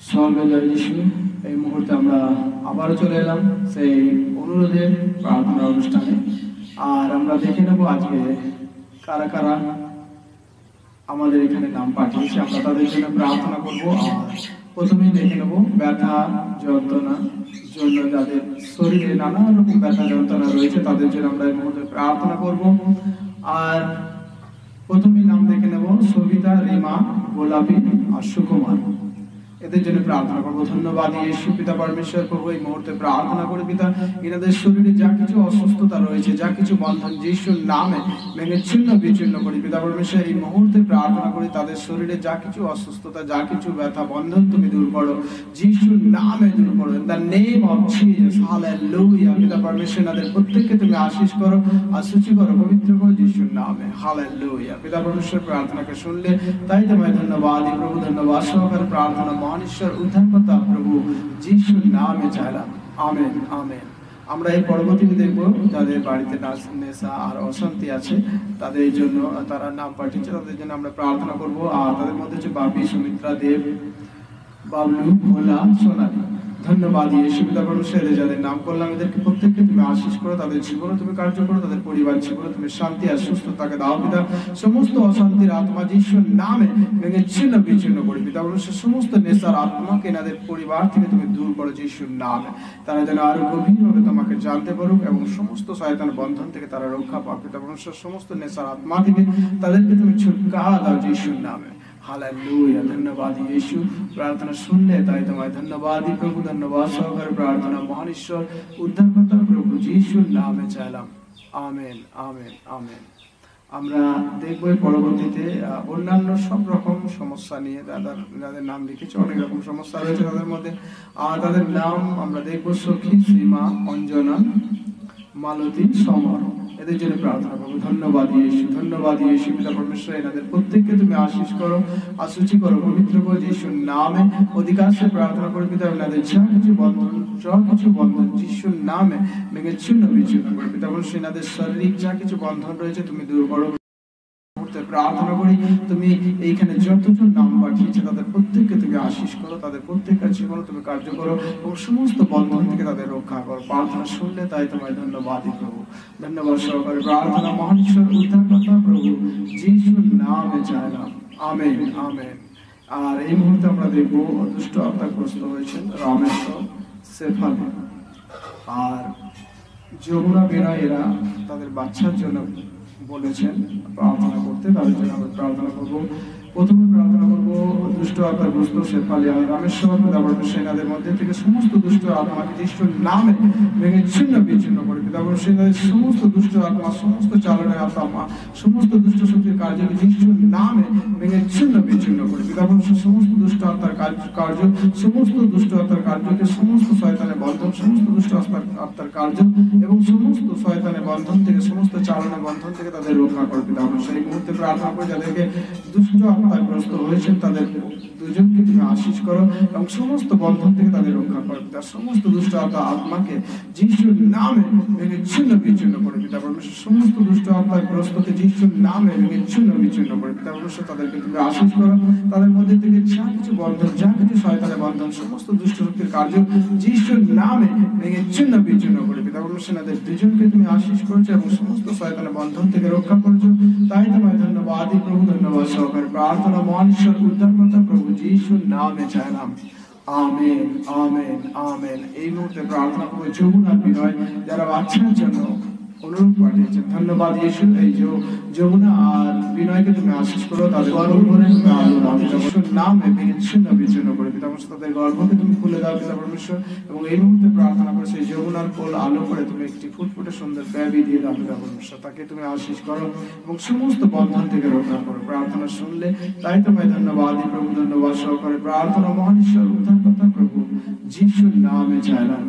সর্বজয় যিশু, এই মুহূর্তে আমরা আবারও চলে এলাম সেই অনুরোধের প্রার্থনা অনুষ্ঠানে। আর আমরা দেখে নেব আজকে কারা কারা আমাদের এখানে নাম পাঠিয়েছে। আমরা তাদের জন্য প্রার্থনা করব। আর প্রথমেই দেখে নেব ব্যথা যন্ত্রণা জন্য, যাদের শরীরে নানা রকম ব্যথা যন্ত্রণা রয়েছে তাদের জন্য আমরা এই মুহূর্তে প্রার্থনা করব। আর প্রথমেই নাম দেখে নেব সবিতা, রিমা, গোলাপী আর সুকুমার, এদের জন্য প্রার্থনা করবো। ধন্যবাদ ইয়েশু পিতা পরমেশ্বর প্রভু, এই মুহূর্তে প্রার্থনা করে পিতা এনাদের শরীরে যা কিছু অসুস্থতা রয়েছে, যা কিছু বন্ধন যিশুর নামে ভেঙে ছিন্ন বিচ্ছিন্ন করি পিতা পরমেশ্বর। এই মুহূর্তে প্রার্থনা করি তাদের শরীরে যা কিছু অসুস্থতা, যা কিছু ব্যথা বন্ধন তুমি দূর করো, যিশুর নামে দূর করো। In the name of Jesus, hallelujah. পিতা পরমেশ্বর এনাদের প্রত্যেককে তুমি আশীষ করো, আশুচি করো, পবিত্র করো যিশুর নামে, হালেলুয়া। পিতা পরমেশ্বর প্রার্থনাকে শুনলে তাই তোমায় ধন্যবাদ প্রভু, ধন্যবাদ সহকারে প্রার্থনা মহান ঈশ্বর উদ্ধারকর্তা প্রভু যিশুর নামে চাইলাম, আমেন আমেন। আমরা এই পরবর্তীতে দেখবো যাদের বাড়িতে নেশা আর অশান্তি আছে তাদের জন্য, তারা নাম পাঠিয়েছে, তাদের জন্য আমরা প্রার্থনা করব। আর তাদের মধ্যে হচ্ছে বাপি, সুমিত্রা, দেব, বাবলু, ভোলা, সোনালী। ধন্যবাদ ইয়েশু পিতা পরমেশ্বর, যাদের নাম করলাম এদেরকে প্রত্যেককে তুমি আশীষ করো, তাদের জীবনে তুমি কার্য করো, তাদের পরিবার জীবনে তুমি শান্তি আর সুস্থতাকে দাও পিতা। সমস্ত অশান্তির আত্মা যিশুর নামে ভেঙে ছিন্ন বিচ্ছিন্ন করি পিতা পরমেশ্বর। সমস্ত নেশার আত্মাকে এনাদের পরিবার থেকে তুমি দূর করো যিশুর নামে। তারা যেন আরো গভীরভাবে তোমাকে জানতে পারুক এবং সমস্ত শয়তান বন্ধন থেকে তারা রক্ষা পাক পিতা পরমেশ্বর। সমস্ত নেশার আত্মা থেকে তাদেরকে তুমি ছুটকারা দাও যিশুর নামে, হালেলুয়া। ধন্যবাদ ইয়েশু, প্রার্থনা শুনলে তাই তোমায় ধন্যবাদ প্রভু, ধন্যবাদ সহকারে প্রার্থনা মহান ঈশ্বর উদ্ধারকর্তা প্রভু যিশুর নামে চাইলাম, আমেন আমেন আমেন। আমরা দেখব পরবর্তীতে অন্যান্য সব রকম সমস্যা নিয়ে যাদের নাম লিখেছে, অনেক রকম সমস্যা রয়েছে তাদের মধ্যে। আর তাদের নাম আমরা দেখবো সখী, সীমা, অঞ্জনা, মালতী, সমর, এদের জন্য প্রার্থনা করবো। ধন্যবাদ ইয়েশু, ধন্যবাদ ইয়েশু পিতা পরমেশ্বর, এনাদের প্রত্যেককে তুমি আশীষ করো, আশুচি করো, পবিত্র করো যিশুর নামে। অধিকাংশে প্রার্থনা করে পিতা এনাদের যা কিছু বন্ধন যিশুর নামে ভেঙে ছিন্ন বিচ্ছিন্ন করে পিতা পরমেশ্বর। এনাদের শারীরিক যা কিছু বন্ধন রয়েছে তুমি দূর করো। প্রার্থনা করি তুমি এইখানে যতজন নাম পাঠিয়েছে তাদের প্রত্যেককে তুমি আশীষ করো, তাদের প্রত্যেকের জীবনে তুমি কার্য করো এবং সমস্ত বন্ধন থেকে তাদের রক্ষা করো। প্রার্থনা শুনলে তাই তোমায় ধন্যবাদ প্রভু, ধন্যবাদ সহকারে প্রার্থনা মহান ঈশ্বর উদ্ধারকর্তা প্রভু যিশুর নামে চাইলাম, আমেন আমেন। আর এই মুহূর্তে আমরা দেখবো দুষ্ট আত্মাগ্রস্ত হয়েছেন রামেশ্বর, শেফালি আর যমুনা, বিনয়, এরা তাদের বাচ্চার জন্য বলেছেন প্রার্থনা করতে, তাদের জন্য আমরা প্রার্থনা করবো। প্রথমে প্রার্থনা করবো দুষ্ট আত্মাগ্রস্ত শেফালি আর রামেশ্বর, তারপর সেনাদের মধ্যে থেকে সমস্ত দুষ্ট আত্মাকে যিশুর নামে ভেঙে ছিন্ন বিচ্ছিন্ন করে তারপর সেনাদের সমস্ত দুষ্ট আত্মা, সমস্ত চালনের আত্মা, সমস্ত দুষ্ট শক্তির কার্যকে যিশুর নামে ভেঙে ছিন্ন বিচ্ছিন্ন করে তারপর সমস্ত দুষ্ট আত্মার কার্য, সমস্ত দুষ্ট আত্মার কার্যকে, সমস্ত শয়তানের বন্ধন, সমস্ত দুষ্ট আত্মার কার্য এবং সমস্ত শয়তানের বন্ধন থেকে, সমস্ত চালনের বন্ধন থেকে তাদের রক্ষা করে তারপর সেই মুহূর্তে প্রার্থনা করে যাদেরকে দুষ্ট আত্মাগ্রস্ত হয়েছেন তাদের দুজনকে তুমি আশীষ করো এবং সমস্ত বন্ধন থেকে তাদের রক্ষা করো পিতা। সমস্ত দুষ্ট আত্মাকে যিশুর নামে ভেঙে ছিন্ন বিচ্ছিন্ন করে পিতা পরমেশ্বর। সমস্ত দুষ্ট আত্মাগ্রস্তকে যিশুর নামে ভেঙে ছিন্ন বিচ্ছিন্ন করে পিতা পরমেশ্বর। তাদেরকে তুমি আশীষ করো, তাদের মধ্যে থেকে যা কিছু বন্ধন, যা কিছু শয়তানের বন্ধন, সমস্ত দুষ্ট শক্তির কার্য যিশুর নামে ভেঙে ছিন্ন বিচ্ছিন্ন করে পিতা পরমেশ্বর। তাদের দুজনকে তুমি আশীষ করেছো এবং সমস্ত শয়তানের বন্ধন থেকে রক্ষা করেছো, তাই তোমায় ধন্যবাদ প্রভু, ধন্যবাদ সহকারে প্রার্থনা মহান ঈশ্বর উদ্ধারকর্তা প্রভু যিশুর নামে চাইলাম, আমেন আমেন আমেন। এই মুহূর্তে প্রার্থনা করবো যমুনা, বিনয়, যারা বাচ্চার জন্য অনুরোধ পাঠিয়েছেন। ধন্যবাদ ইয়েশু, এই যমুনা আর বিনয়কে তুমি আশীষ করো, তাদের যিশুর নামে ভেঙে ছিন্ন বিচ্ছিন্ন করে পিতা পরমেশ্বর। তাদের গর্ভকে তুমি খুলে দাও পিতা পরমেশ্বর এবং এই মুহূর্তে প্রার্থনা করে সেই যমুনার কোল আলো করে তুমি একটি ফুটফুটে সুন্দর বেবি দিয়ে দাও পিতা পরমেশ্বর। তাকে তুমি আশীষ করো এবং সমস্ত বন্ধন থেকে রক্ষা করো। প্রার্থনা শুনলে তাই তোমায় ধন্যবাদ প্রভু, ধন্যবাদ সহকারে প্রার্থনা মহান ঈশ্বর উদ্ধারকর্তা প্রভু যিশুর নামে চাইলাম।